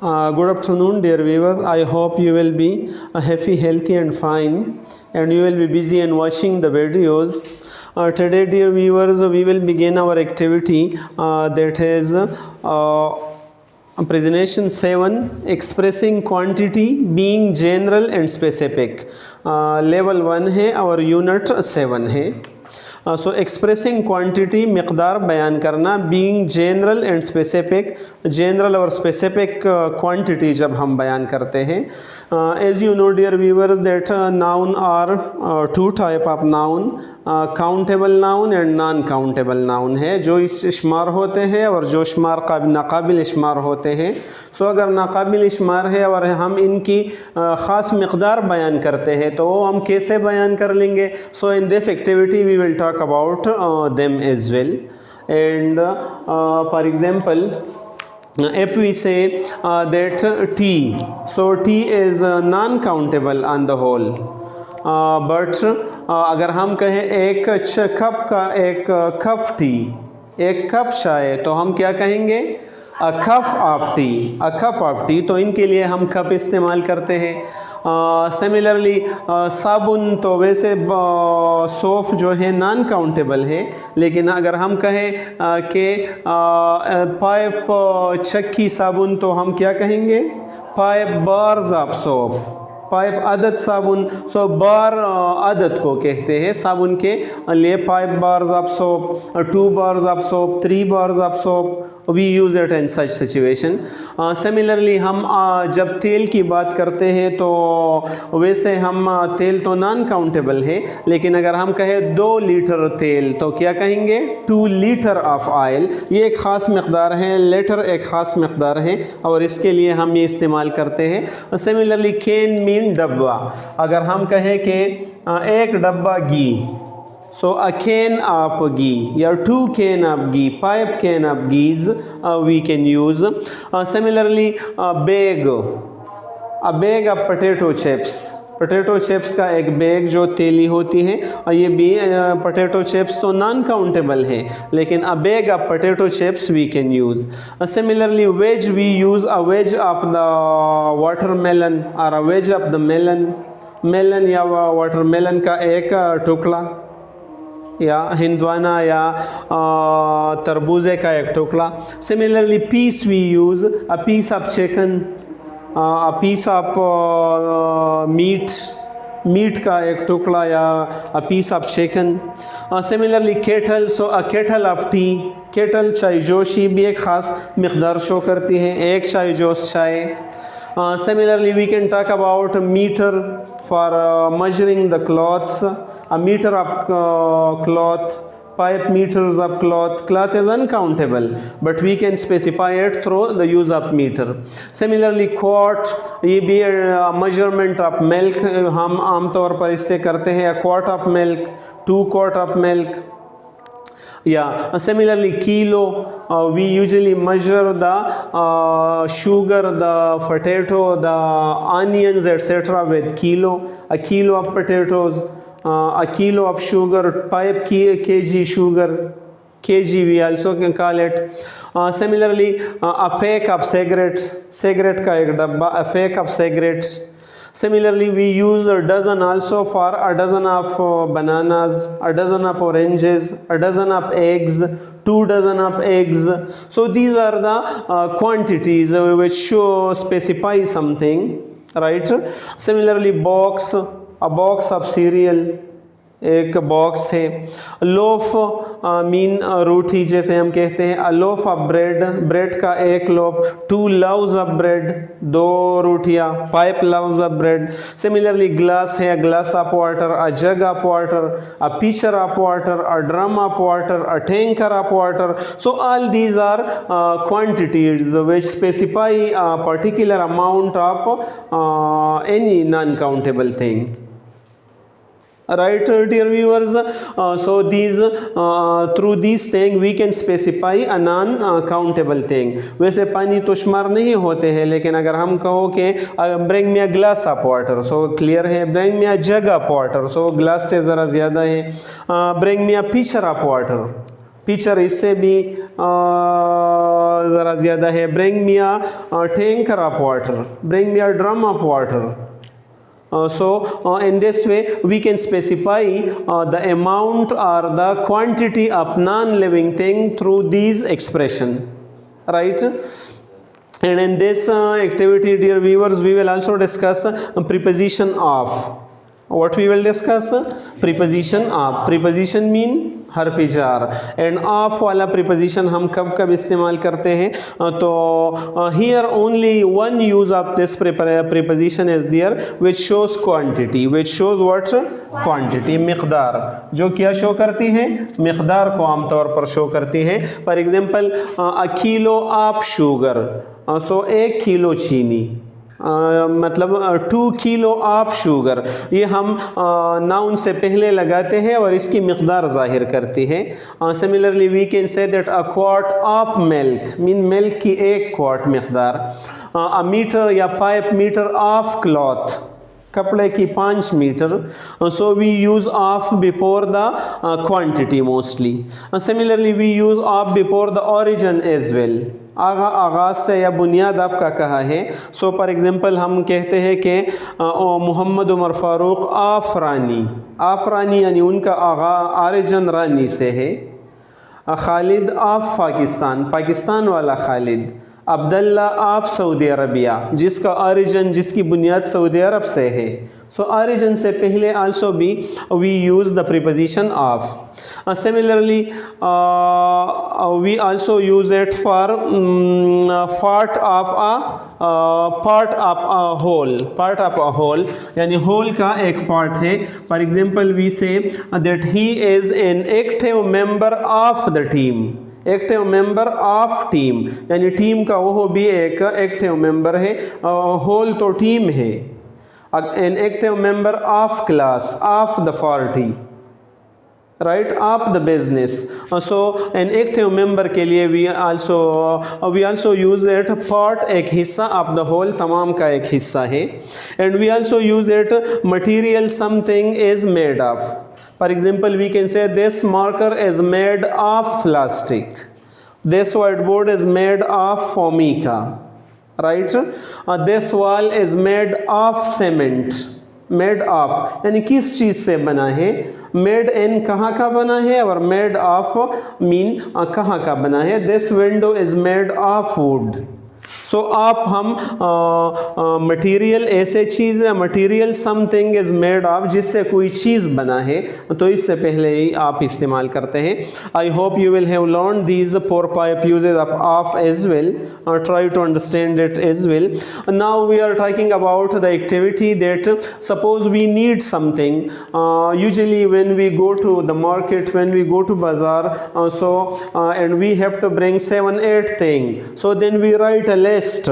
Good afternoon, dear viewers. I hope you will be happy, healthy, and fine, and you will be busy and watching the videos. Today, dear viewers, we will begin our activity that is presentation 7, expressing quantity being general and specific. Level 1 है और unit 7 है. सो expressing quantity मकदार बयान करना, being general and specific, general और specific quantity जब हम बयान करते हैं. As you know dear viewers that noun are two type of noun, countable noun and non countable noun है, जो शुमार होते हैं और जो शुमार नाकाबिल शुमार होते हैं. सो अगर नाकाबिल शुमार है और हम इनकी ख़ास मकदार बयान करते हैं तो हम कैसे बयान कर लेंगे. So in this activity we will talk about them as well. And for example, if we say that tea, so tea is non-countable on the whole, but अगर हम कहें एक कप का एक कप टी, एक कप चाय, तो हम क्या कहेंगे, a cup of T, a cup of T. तो इनके लिए हम कप इस्तेमाल करते हैं. सिमिलरली साबुन, तो वैसे सोप जो है नॉन काउंटेबल है, लेकिन अगर हम कहें कि पाइप चक्की साबुन, तो हम क्या कहेंगे, pipe bars of soap, pipe अदद साबुन. सो बार अदद को कहते हैं साबुन के लिए. Five bars of soap, 2 bars of soap, 3 bars of soap, we use it in such situation. Similarly हम जब तेल की बात करते हैं तो वैसे हम तेल तो नॉन काउंटेबल है, लेकिन अगर हम कहें 2 लीटर तेल, तो क्या कहेंगे, 2 लीटर ऑफ ऑयल. ये एक ख़ास मकदार है, लीटर एक ख़ास मकदार है और इसके लिए हम ये इस्तेमाल करते हैं. सिमिलरली कैन मीन डब्बा. अगर हम कहें कि एक डब्बा घी, so a can of ghee or 2 can of ghee, 5 can of ghees we can use. Similarly a bag of potato chips, potato chips का एक बैग जो तेली होती है, और ये भी पोटैटो चिप्स तो नॉन काउंटेबल है, लेकिन a bag of potato chips we can use. Similarly wedge, we use a wedge of the watermelon और a wedge of the melon. Melon या वाटरमेलन का एक टुकड़ा, या हिंदवाना या तरबूजे का एक टुकड़ा. Similarly piece, we use a piece of chicken, a piece of meat, meat का एक टुकड़ा या a piece of chicken. Similarly kettle, so a kettle of tea. Kettle चाय जोशी भी एक ख़ास मकदार शो करती है, एक चाय जोश चाय. Similarly, we can talk about meter for measuring the cloths. A meter of cloth, 5 meters of cloth. Cloth is uncountable, but we can specify it through the use of meter. Similarly, quart, ये भी measurement of milk हम आमतौर पर इससे करते हैं. A quart of milk, 2 quart of milk. Yeah, similarly kilo, we usually measure the sugar, the potato, the onions, etc. with kilo. A kilo of potatoes, a kilo of sugar, 5 kg sugar, kg we also can call it. Similarly a pack of cigarettes, cigarette का एक डब्बा, a pack of cigarettes. Similarly, we use a dozen also for a dozen of bananas, a dozen of oranges, a dozen of eggs, 2 dozen of eggs. So these are the quantities which specify something, right? Similarly, box, a box of cereal, एक box है. Loaf mean रोटी जैसे हम कहते हैं. अ loaf of bread, bread का एक loaf. 2 loaves of bread, 2 रोटियां. 5 loaves of bread. Similarly glass है, glass of water, a jug of water, a pitcher of water, a drum of water, a tanker of water. So all these are quantities which specify a particular amount of any non-countable thing. Right, dear viewers, so these through these thing we can specify a non countable thing. वैसे पानी तो शुमार नहीं होते हैं, लेकिन अगर हम कहो कि bring me a glass of water, so clear है. bring me a jug of water, so glass से ज़रा ज़्यादा है. bring me a pitcher of water, picture इससे भी ज़रा ज़्यादा है। Bring me a tanker of water, bring me a drum of water. In this way we can specify the amount or the quantity of non-living thing through these expression, right? And in this activity, dear viewers, we will also discuss preposition of. What we will discuss? Preposition of. Preposition mean हर्फ जार, and of वाला preposition हम कब कब इस्तेमाल करते हैं? तो here only one use of this preposition is there which shows quantity, which shows what? Quantity, मिकदार, जो क्या शो करती है? मिकदार को आमतौर पर शो करती है. For example a kilo of sugar, so 1 kilo चीनी, मतलब 2 किलो ऑफ शुगर, ये हम नाउन से पहले लगाते हैं और इसकी मिकदार ज़ाहिर करती है. Similarly we can say that a quart of milk, mean milk की 1 क्वार्ट मिकदार. अ मीटर या 5 मीटर ऑफ क्लॉथ, कपड़े की 5 metre. So we use of before the quantity mostly. Similarly we use of before the origin as well. आगाज़ से या बुनियाद आपका कहा है. सो फॉर एग्ज़ाम्पल हम कहते हैं कि मोहम्मद उमर फ़ारूक ऑफ रानी, ऑफ रानी यानी उनका ओरिजिन रानी से है. खालिद ऑफ पाकिस्तान, पाकिस्तान वाला Khalid. Abdullah of Saudi Arabia, जिसका ओरिजिन, जिसकी बुनियाद सऊदी अरब से है. सो ओरिजिन से पहले आल्सो भी we use the preposition of. Similarly we also use it for part of a whole, part of a whole यानी होल का एक पार्ट है. For example we say that he is an active member of the team, active member of team यानी team का वो भी एक active member है. होल तो टीम है. An active member of class, of the party, right, of the business. So an active member के लिए we also use it part, एक हिस्सा, ऑफ द होल तमाम का एक हिस्सा है. And we also use it material something is made of. For example, we can say this marker is made of plastic. This whiteboard is made of formica, right? This wall is made of cement. Made of यानी किस चीज़ से बना है? Made in कहाँ का बना है और made of mean कहाँ का बना है? This window is made of wood. सो आप हम मटीरियल ऐसे चीज़ है, material something is made of, जिससे कोई चीज़ बना है, तो इससे पहले ही आप इस्तेमाल करते हैं. I hope you will have learn these 4 5 usages of as well. Try to understand it as well. Now we are talking about the activity that suppose we need something. Usually when we go to the market, when we go to बाजार, so and we have to bring 7 8 thing. So then we write a list.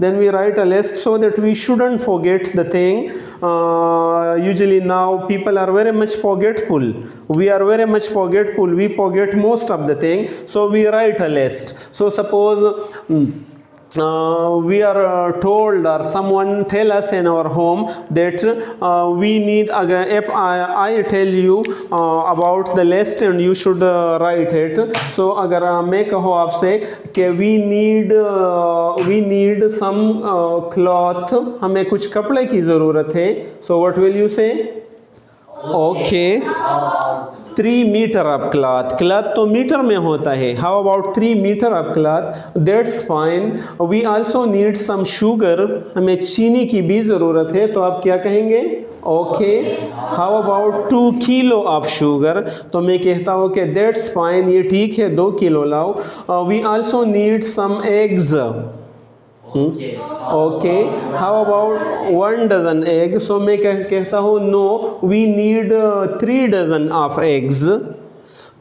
Then we write a list so that we shouldn't forget the thing. Usually now people are very much forgetful. We are very much forgetful. We forget most of the thing. So we write a list. So suppose we are told or someone tell us in our home that we need, if I tell you about the list and you should write it. So अगर मैं कहूँ आपसे कि we need some cloth, हमें कुछ कपड़े की ज़रूरत है. So what will you say? Okay, 3 metre of cloth. Cloth तो मीटर में होता है. How about 3 metre of cloth? That's fine. We also need some sugar, हमें चीनी की भी ज़रूरत है. तो आप क्या कहेंगे? Okay. How about 2 kilo of sugar? तो मैं कहता हूँ कि दैट्स फाइन, ये ठीक है, 2 किलो लाओ. We also need some eggs. Okay. How about 1 dozen egg? So मैं कहता हूँ no, we need 3 dozen of eggs.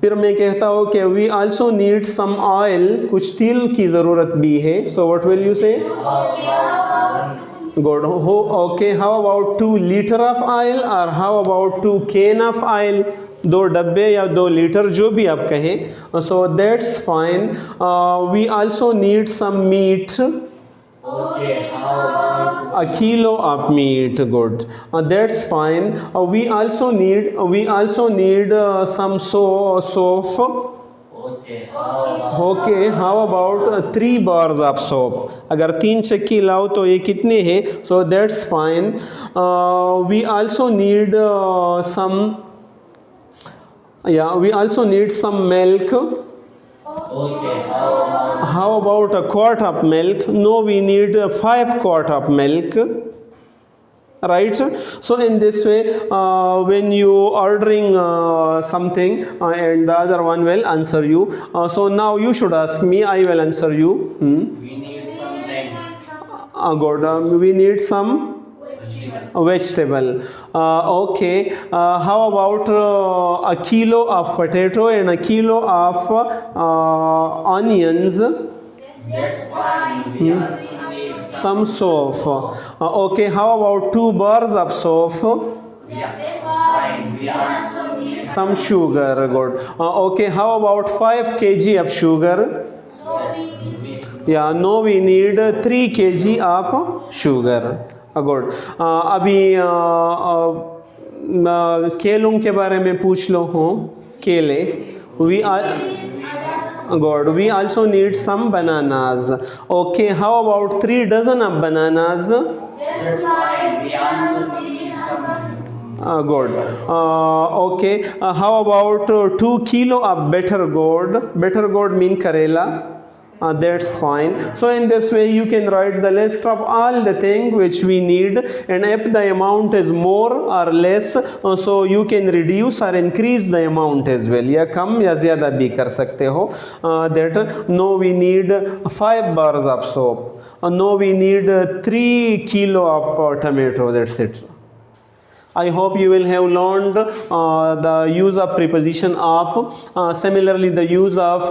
फिर मैं कहता हूँ कि we also need some oil, कुछ तेल की ज़रूरत भी है. So what will you say? Good. Oh okay. How about 2 litre of oil और how about 2 can of oil? 2 डब्बे या 2 लीटर, जो भी आप कहें. So that's fine. We also need some meat. A kilo of meat. Good. That's fine. We also need some soap. Okay, how about 3 bars of soap? अगर 3 चक्की लाओ तो ये कितने हैं? So that's fine. We also need some milk. How about a quart of milk? No, we need 5 quart of milk. Right? So in this way, when you ordering something and the other one will answer you. So now you should ask me, I will answer you. We need something. Good. We need some vegetable. Okay. How about a kilo of potato and a kilo of onions? That's fine. We also need Some soap. Okay. How about 2 bars of soap? That's fine. We also need Some sugar. Good. Okay. How about 5 kg of sugar? Yeah. No, we need 3 kg of sugar. Good. अभी केलों के बारे में पूछ लो. हो केले. We good. We also need some bananas. Okay. How about 3 dozen of bananas? That's fine. We also need some. Good. Okay. How about 2 kilo of bitter gourd? Bitter gourd mean karela. That's fine. So in this way you can write the list of all the things which we need, and if the amount is more or less, so you can reduce or increase the amount as well. या कम या ज़्यादा भी कर सकते हो. That no, we need 5 bars of soap. No, we need 3 kilo of tomato. That's it. I hope you will have learned the use of preposition of. Similarly, the use of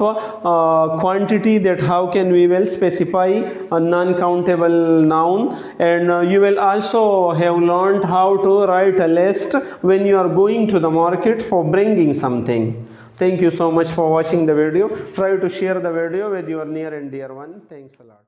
quantity, that how can we will specify a non-countable noun, and you will also have learned how to write a list when you are going to the market for bringing something. Thank you so much for watching the video. Try to share the video with your near and dear one. Thanks a lot.